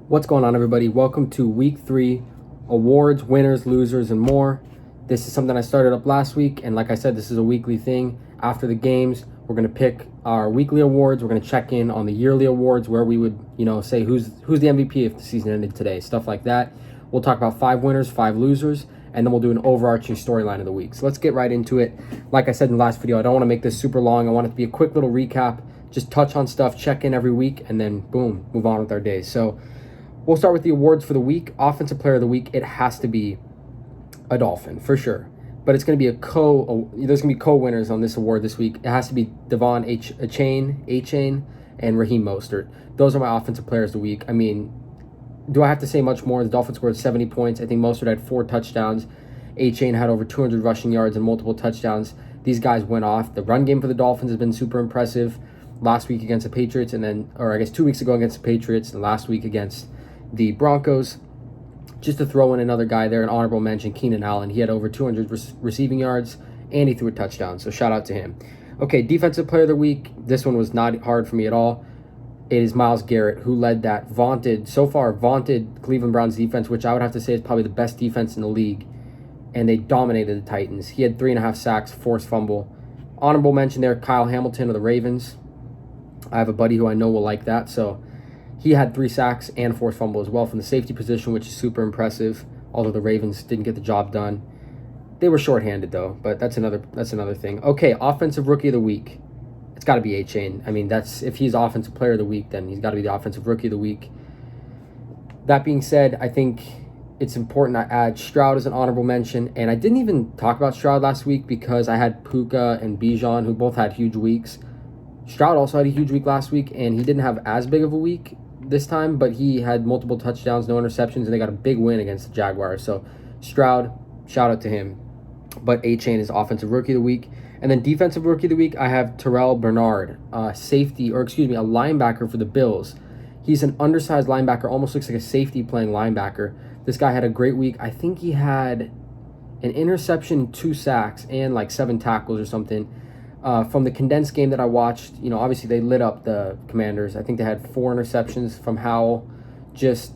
What's going on, everybody? Welcome to week 3 awards, winners, losers, and more. This is something I started up last week, and like I said, this is a weekly thing. After the games, we're going to pick our weekly awards. We're going to check in on the yearly awards where we would, say who's the MVP if the season ended today, stuff like that. We'll talk about 5 winners, 5 losers, and then we'll do an overarching storyline of the week. So let's get right into it. Like I said in the last video, I don't want to make this super long. I want it to be a quick little recap, just touch on stuff, check in every week, and then boom, move on with our days. So we'll start with the awards for the week. Offensive Player of the Week, it has to be a Dolphin, for sure. But it's going to be there's going to be co-winners on this award this week. It has to be Devon Achane, and Raheem Mostert. Those are my Offensive Players of the Week. I mean, do I have to say much more? The Dolphins scored 70 points. I think Mostert had 4 touchdowns. Achane had over 200 rushing yards and multiple touchdowns. These guys went off. The run game for the Dolphins has been super impressive. Last week against the Patriots, or I guess 2 weeks ago against the Patriots, and last week against the Broncos. Just to throw in another guy there, an honorable mention, Keenan Allen. He had over 200 receiving yards, and he threw a touchdown, so shout out to him. Okay, Defensive Player of the Week. This one was not hard for me at all. It is Myles Garrett, who led that vaunted Cleveland Browns defense, which I would have to say is probably the best defense in the league, and they dominated the Titans. He had 3.5 sacks, forced fumble. Honorable mention there, Kyle Hamilton of the Ravens. I have a buddy who I know will like that, so he had 3 sacks and forced fumble as well from the safety position, which is super impressive, although the Ravens didn't get the job done. They were shorthanded, though, but that's another thing. Okay, Offensive Rookie of the Week. It's got to be Achane. I mean, if he's Offensive Player of the Week, then he's got to be the Offensive Rookie of the Week. That being said, I think it's important I add Stroud as an honorable mention, and I didn't even talk about Stroud last week because I had Puka and Bijan, who both had huge weeks. Stroud also had a huge week last week, and he didn't have as big of a week this time, but he had multiple touchdowns, no interceptions, and they got a big win against the Jaguars. So Stroud, shout out to him. But Achane is Offensive Rookie of the Week. And then Defensive Rookie of the Week, I have Terrell Bernard, a linebacker for the Bills. He's an undersized linebacker, almost looks like a safety playing linebacker. This guy had a great week. I think he had an interception, 2 sacks, and like 7 tackles or something. From the condensed game that I watched, obviously they lit up the Commanders. I think they had 4 interceptions from Howell, just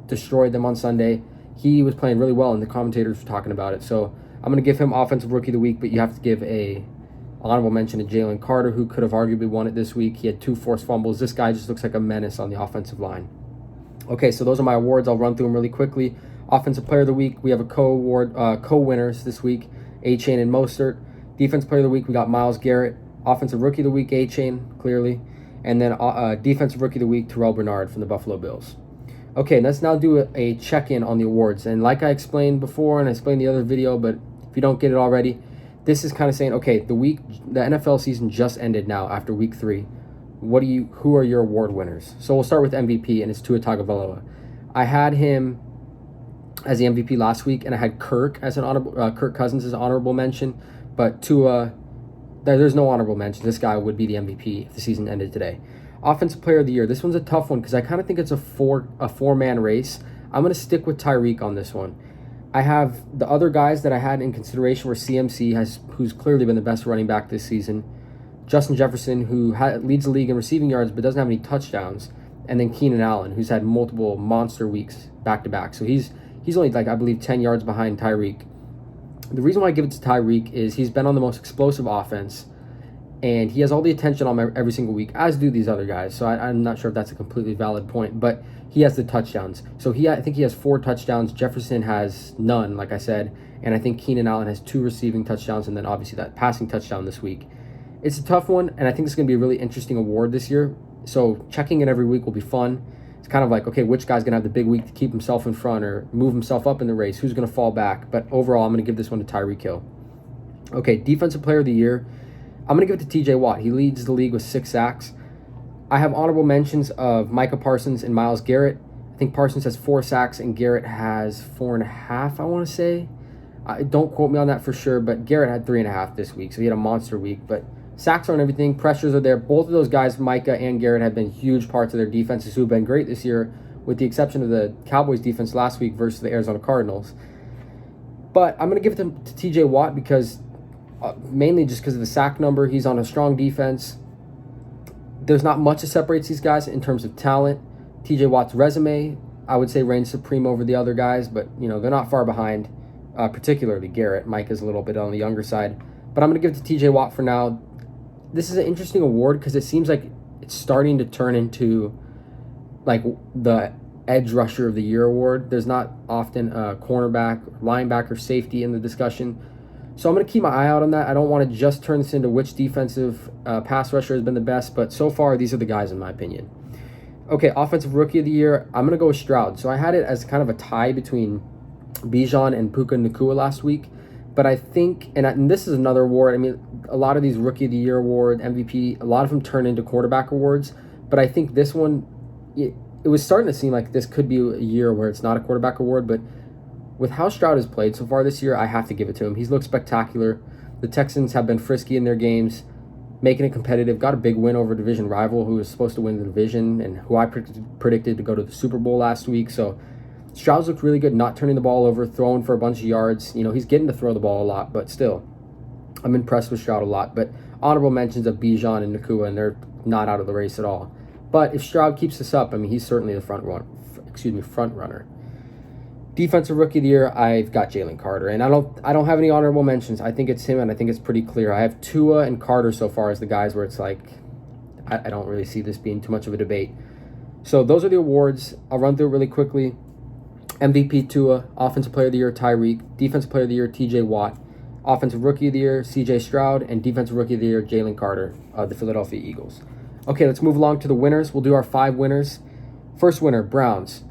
destroyed them on Sunday. He was playing really well, and the commentators were talking about it. So I'm going to give him Offensive Rookie of the Week, but you have to give a honorable mention to Jalen Carter, who could have arguably won it this week. He had 2 forced fumbles. This guy just looks like a menace on the offensive line. Okay, so those are my awards. I'll run through them really quickly. Offensive Player of the Week, we have a co-winners this week, Achane and Mostert. Defense Player of the Week, we got Myles Garrett. Offensive Rookie of the Week, Achane, clearly. And then Defensive Rookie of the Week, Terrell Bernard from the Buffalo Bills. Okay, let's now do a check-in on the awards. And like I explained before, and I explained in the other video, but if you don't get it already, this is kind of saying, okay, the NFL season just ended now after week 3. Who are your award winners? So we'll start with MVP, and it's Tua Tagovailoa. I had him as the MVP last week, and I had Kirk Cousins as an honorable mention. But Tua, there's no honorable mention. This guy would be the MVP if the season ended today. Offensive Player of the Year. This one's a tough one because I kind of think it's a four-man race. I'm going to stick with Tyreek on this one. I have the other guys that I had in consideration were CMC, who's clearly been the best running back this season. Justin Jefferson, who leads the league in receiving yards but doesn't have any touchdowns. And then Keenan Allen, who's had multiple monster weeks back-to-back. So he's only, I believe, 10 yards behind Tyreek. The reason why I give it to Tyreek is he's been on the most explosive offense, and he has all the attention on every single week, as do these other guys. So I'm not sure if that's a completely valid point, but he has the touchdowns. So I think he has 4 touchdowns. Jefferson has none, like I said, and I think Keenan Allen has 2 receiving touchdowns, and then obviously that passing touchdown this week. It's a tough one, and I think it's going to be a really interesting award this year. So checking it every week will be fun. It's kind of like, okay, which guy's going to have the big week to keep himself in front or move himself up in the race? Who's going to fall back? But overall, I'm going to give this one to Tyreek Hill. Okay, Defensive Player of the Year. I'm going to give it to TJ Watt. He leads the league with 6 sacks. I have honorable mentions of Micah Parsons and Myles Garrett. I think Parsons has 4 sacks and Garrett has 4.5, I want to say. Don't quote me on that for sure, but Garrett had 3.5 this week, so he had a monster week. But sacks aren't everything. Pressures are there. Both of those guys, Micah and Garrett, have been huge parts of their defenses who have been great this year, with the exception of the Cowboys defense last week versus the Arizona Cardinals. But I'm going to give it to TJ Watt because mainly just because of the sack number. He's on a strong defense. There's not much that separates these guys in terms of talent. TJ Watt's resume I would say, reigns supreme over the other guys, but, they're not far behind, particularly Garrett. Mike is a little bit on the younger side. But I'm going to give it to TJ Watt for now. This is an interesting award because it seems like it's starting to turn into like the edge rusher of the year award. There's not often a cornerback, linebacker, safety in the discussion. So I'm going to keep my eye out on that. I don't want to just turn this into which defensive pass rusher has been the best, but so far these are the guys in my opinion. Okay, offensive rookie of the year, I'm going to go with Stroud. So I had it as kind of a tie between Bijan and Puka Nacua last week. But I think, and this is another award, I mean, a lot of these Rookie of the Year award, MVP, a lot of them turn into quarterback awards. But I think this one, it was starting to seem like this could be a year where it's not a quarterback award. But with how Stroud has played so far this year, I have to give it to him. He's looked spectacular. The Texans have been frisky in their games, making it competitive. Got a big win over a division rival who was supposed to win the division and who I predicted to go to the Super Bowl last week. So Stroud's looked really good, not turning the ball over, throwing for a bunch of yards. He's getting to throw the ball a lot, but still, I'm impressed with Stroud a lot. But honorable mentions of Bijan and Nacua, and they're not out of the race at all. But if Stroud keeps this up, I mean, he's certainly the front runner. Defensive Rookie of the Year, I've got Jalen Carter, and I don't have any honorable mentions. I think it's him, and I think it's pretty clear. I have Tua and Carter so far as the guys where it's like I don't really see this being too much of a debate. So those are the awards. I'll run through it really quickly. MVP Tua, Offensive Player of the Year Tyreek, Defensive Player of the Year TJ Watt, Offensive Rookie of the Year CJ Stroud, and Defensive Rookie of the Year Jalen Carter of the Philadelphia Eagles. Okay, let's move along to the winners. We'll do our 5 winners. First winner, Browns.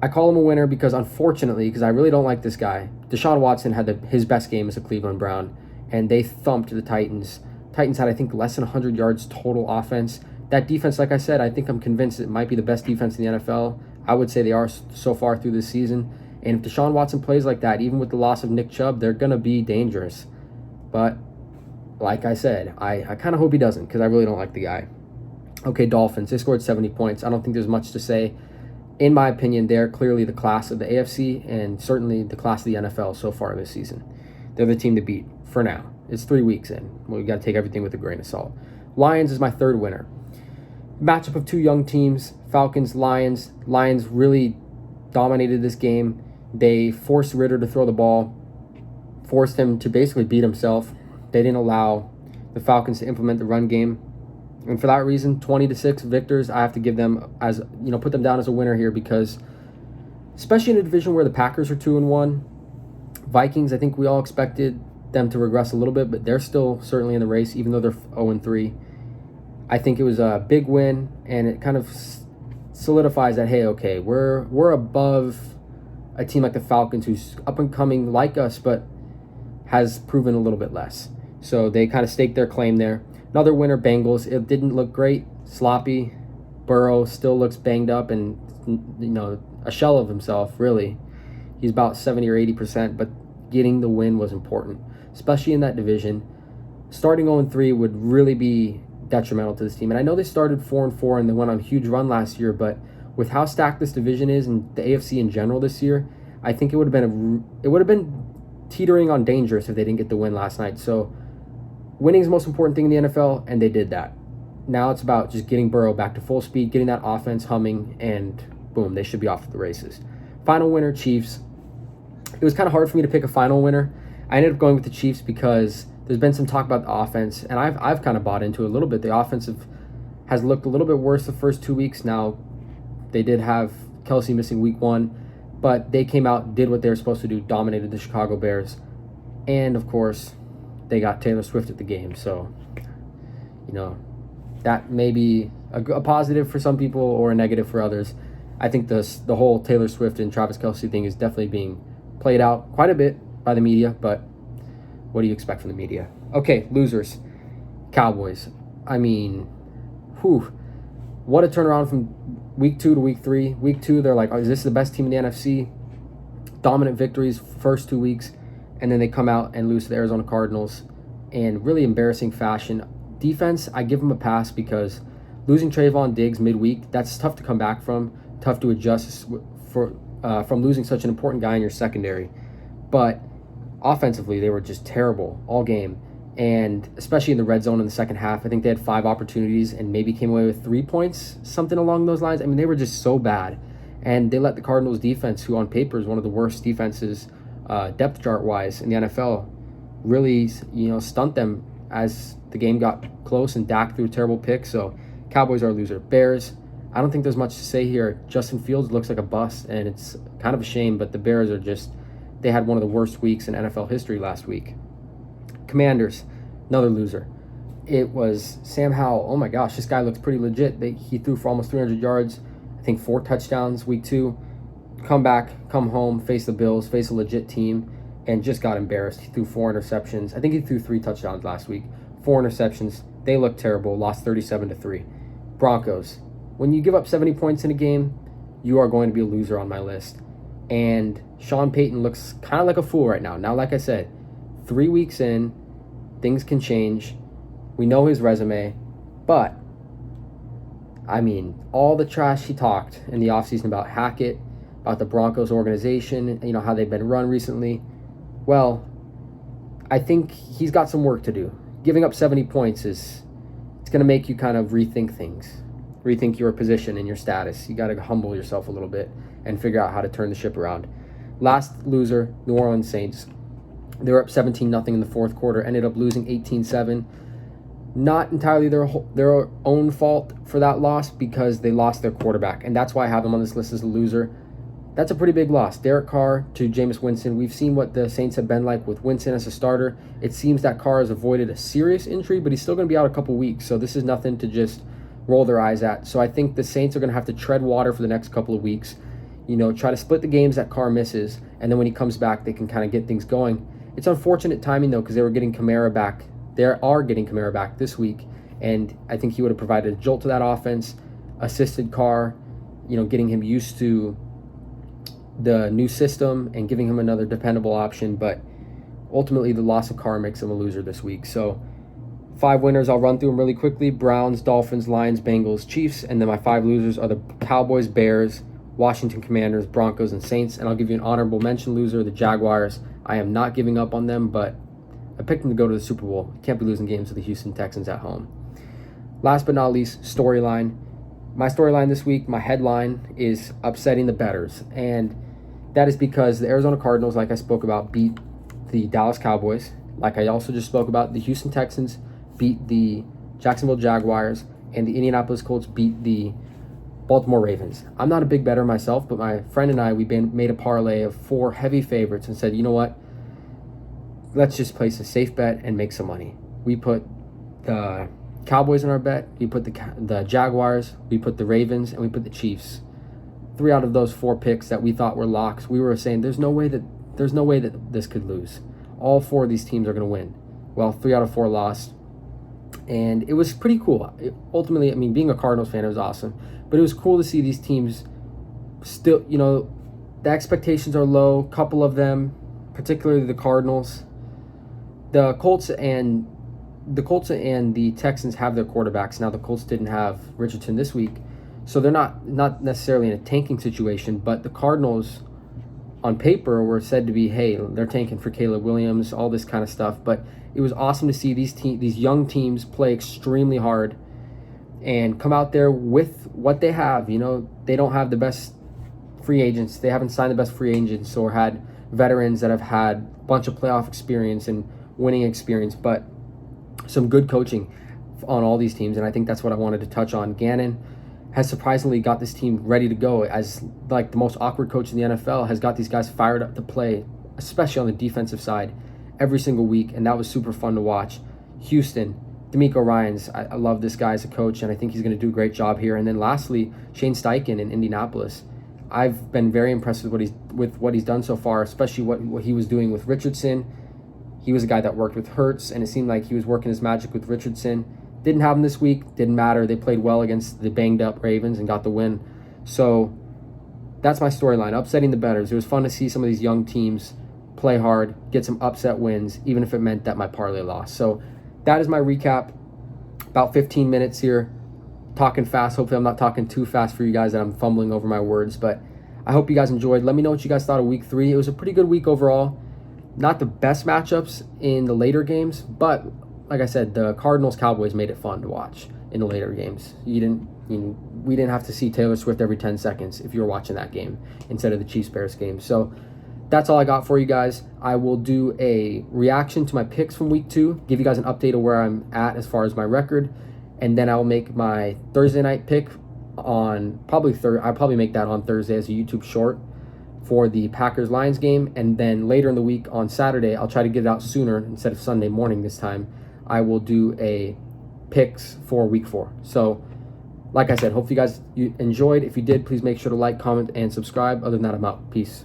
I call him a winner because unfortunately, because I really don't like this guy, Deshaun Watson had his best game as a Cleveland Brown, and they thumped the Titans. Titans had, I think, less than 100 yards total offense. That defense, like I said, I think I'm convinced it might be the best defense in the NFL. I would say they are so far through this season. And if Deshaun Watson plays like that, even with the loss of Nick Chubb, they're going to be dangerous. But like I said, I kind of hope he doesn't because I really don't like the guy. Okay, Dolphins. They scored 70 points. I don't think there's much to say. In my opinion, they're clearly the class of the AFC and certainly the class of the NFL so far this season. They're the team to beat for now. It's 3 weeks in. We've got to take everything with a grain of salt. Lions is my third winner. Matchup of 2 young teams, Falcons, Lions. Lions really dominated this game. They forced Ritter to throw the ball, forced him to basically beat himself. They didn't allow the Falcons to implement the run game. And for that reason, 20-6 victors, I have to give them as, put them down as a winner here because especially in a division where the Packers are 2-1, Vikings, I think we all expected them to regress a little bit, but they're still certainly in the race, even though they're 0-3. I think it was a big win, and it kind of solidifies that, hey, okay, we're above a team like the Falcons who's up and coming like us, but has proven a little bit less. So they kind of staked their claim there. Another winner, Bengals. It didn't look great, sloppy. Burrow still looks banged up and, a shell of himself, really. He's about 70 or 80%, but getting the win was important, especially in that division. Starting 0-3 would really be detrimental to this team. And I know they started 4-4 and they went on a huge run last year, but with how stacked this division is and the AFC in general this year, I think it would have been teetering on dangerous if they didn't get the win last night. So winning is the most important thing in the NFL, and they did that. Now it's about just getting Burrow back to full speed, getting that offense humming, and boom, they should be off to the races. Final winner, Chiefs. It was kind of hard for me to pick a final winner. I ended up going with the Chiefs because there's been some talk about the offense, and I've kind of bought into it a little bit. The offensive has looked a little bit worse the first 2 weeks. Now, they did have Kelsey missing week 1, but they came out, did what they were supposed to do, dominated the Chicago Bears. And, of course, they got Taylor Swift at the game. So, that may be a positive for some people or a negative for others. I think the whole Taylor Swift and Travis Kelce thing is definitely being played out quite a bit by the media, but what do you expect from the media? Okay, losers. Cowboys. I mean, what a turnaround from week 2 to week 3. Week 2, they're like, is this the best team in the NFC? Dominant victories first 2 weeks, and then they come out and lose to the Arizona Cardinals in really embarrassing fashion. Defense, I give them a pass because losing Trayvon Diggs midweek, that's tough to come back from, tough to adjust from losing such an important guy in your secondary. But offensively, they were just terrible all game, and especially in the red zone in the second half. I think they had 5 opportunities and maybe came away with 3 points, something along those lines. I mean, they were just so bad. And they let the Cardinals defense, who on paper is one of the worst defenses depth chart wise in the NFL, really, stunt them as the game got close and Dak threw a terrible pick. So Cowboys are a loser. Bears, I don't think there's much to say here. Justin Fields looks like a bust, and it's kind of a shame, but the Bears are they had one of the worst weeks in NFL history last week. Commanders, another loser. It was Sam Howell. Oh my gosh, this guy looks pretty legit. He threw for almost 300 yards, I think 4 touchdowns week 2. Come back, come home, face the Bills, face a legit team, and just got embarrassed. He threw 4 interceptions. I think he threw 3 touchdowns last week. 4 interceptions. They look terrible. Lost 37-3. Broncos. When you give up 70 points in a game, you are going to be a loser on my list. And Sean Payton looks kind of like a fool right now. Now, like I said, 3 weeks in, things can change. We know his resume, but I mean, all the trash he talked in the offseason about Hackett, about the Broncos organization, how they've been run recently. Well, I think he's got some work to do. Giving up 70 points it's going to make you kind of rethink things, rethink your position and your status. You got to humble yourself a little bit and figure out how to turn the ship around. Last loser, New Orleans Saints. They were up 17-0 in the fourth quarter, ended up losing 18-7. Not entirely their own fault for that loss because they lost their quarterback, and that's why I have them on this list as a loser. That's a pretty big loss. Derek Carr to Jameis Winston. We've seen what the Saints have been like with Winston as a starter. It seems that Carr has avoided a serious injury, but he's still going to be out a couple weeks, so this is nothing to just roll their eyes at. So I think the Saints are going to have to tread water for the next couple of weeks. Try to split the games that Carr misses, and then when he comes back, they can kind of get things going. It's unfortunate timing, though, because they were getting Kamara back. They are getting Kamara back this week, and I think he would have provided a jolt to that offense, assisted Carr, getting him used to the new system and giving him another dependable option. But ultimately, the loss of Carr makes him a loser this week. So 5 winners, I'll run through them really quickly. Browns, Dolphins, Lions, Bengals, Chiefs, and then my 5 losers are the Cowboys, Bears, Washington Commanders, Broncos, and Saints. And I'll give you an honorable mention loser, the Jaguars. I am not giving up on them, but I picked them to go to the Super Bowl. Can't be losing games to the Houston Texans at home. Last but not least, storyline. My storyline this week, my headline is upsetting the bettors. And that is because the Arizona Cardinals, like I spoke about, beat the Dallas Cowboys. Like I also just spoke about, the Houston Texans beat the Jacksonville Jaguars, and the Indianapolis Colts beat the Baltimore Ravens. I'm not a big bettor myself, but my friend and I, we made a parlay of 4 heavy favorites and said, you know what? Let's just place a safe bet and make some money. We put the Cowboys in our bet. We put the Jaguars. We put the Ravens, and we put the Chiefs. 3 out of those 4 picks that we thought were locks, we were saying there's no way that this could lose. All 4 of these teams are going to win. Well, 3 out of 4 lost, and it was pretty cool. Ultimately, I mean, being a Cardinals fan, it was awesome, but it was cool to see these teams still. The expectations are low. A couple of them, particularly the Cardinals. The Colts and the Texans have their quarterbacks. Now, the Colts didn't have Richardson this week, so they're not necessarily in a tanking situation, but the Cardinals on paper were said to be, hey, they're tanking for Caleb Williams, all this kind of stuff. But it was awesome to see these young teams play extremely hard and come out there with what they have. They don't have the best free agents. They haven't signed the best free agents or had veterans that have had a bunch of playoff experience and winning experience, but some good coaching on all these teams, and I think that's what I wanted to touch on. Gannon has surprisingly got this team ready to go. As like the most awkward coach in the NFL, has got these guys fired up to play, especially on the defensive side, every single week, and that was super fun to watch. Houston, D'Amico Ryans, I love this guy as a coach, and I think he's going to do a great job here. And then lastly, Shane Steichen in Indianapolis. I've been very impressed with what he's done so far, especially what he was doing with Richardson. He was a guy that worked with Hurts, and it seemed like he was working his magic with Richardson. Didn't have him this week. Didn't matter. They played well against the banged-up Ravens and got the win. So that's my storyline, upsetting the bettors. It was fun to see some of these young teams play hard, get some upset wins, even if it meant that my parlay lost. So that is my recap. About 15 minutes here, talking fast. Hopefully I'm not talking too fast for you guys, that I'm fumbling over my words. But I hope you guys enjoyed. Let me know what you guys thought of week 3. It was a pretty good week overall. Not the best matchups in the later games, but like I said, the Cardinals-Cowboys made it fun to watch. in the later games. We didn't have to see Taylor Swift every 10 seconds if you were watching that game instead of the Chiefs-Bears game. So that's all I got for you guys. I will do a reaction to my picks from week 2, give you guys an update of where I'm at as far as my record, and then I'll make my Thursday night pick on I'll probably make that on Thursday as a YouTube short for the Packers-Lions game, and then later in the week on Saturday, I'll try to get it out sooner instead of Sunday morning this time. I will do a picks for week 4. So like I said, hope you guys enjoyed. If you did, please make sure to like, comment, and subscribe. Other than that, I'm out. Peace.